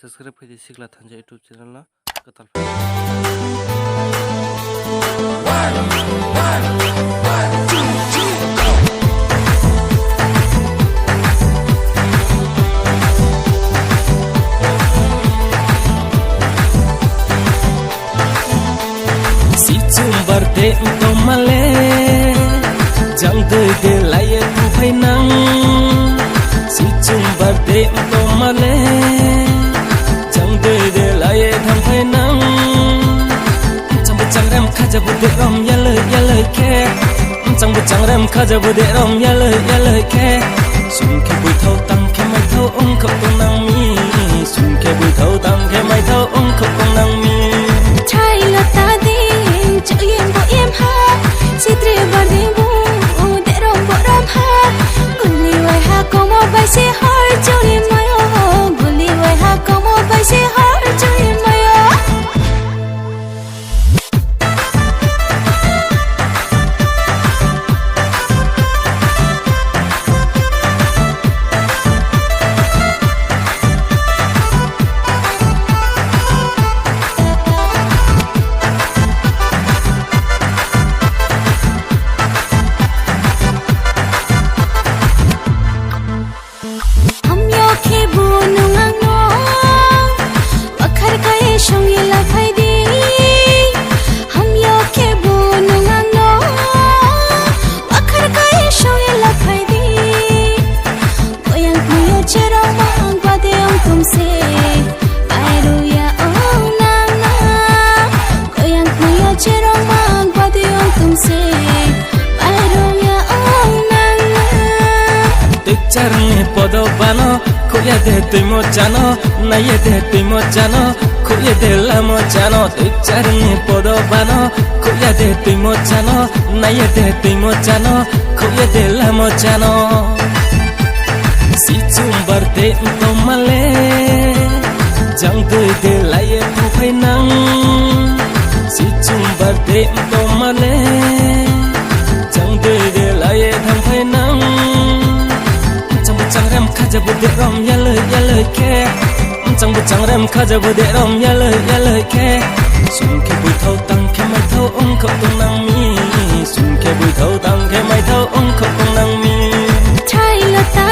subscribe faydi sigla thanja YouTube channel na katal. Si chumbar te utomale jang de laye tu phai nang si chumbar te utomale jang de laye tham phai nang chang bu chang ram khaja bu de rom ya le ke chang bu chang ram khaja bu de rom ya le ke sum ke bu thau tang ke mai thau ong khop tong nang mi sum ke bu thau tang ke mai thau ong khop tong nang mi chai la ta ding cho em bo em ha si tre ba ding bu de rom bo rom ha guli wai ha ko mo bai si har cho ni mai o guli wai ha ko mo bai si har cho ni mai o Charne podo bano khoya de tui mo jano na ye de tui mo jano khoya de la mo jano charne podo bano khoya de tui mo jano na ye de tui mo jano khoya de la mo jano si chumbar te to male jang de la ye tu phai nang si chumbar te to male jang de la ye tham phai nang chang ram khaja bu de rom ya le ke chang bu chang ram khaja bu de rom ya le ke sum ke bu thau tang ke mai thau ong khop tong nang mi sum ke bu thau tang ke mai thau ong khop tong nang mi chai la ta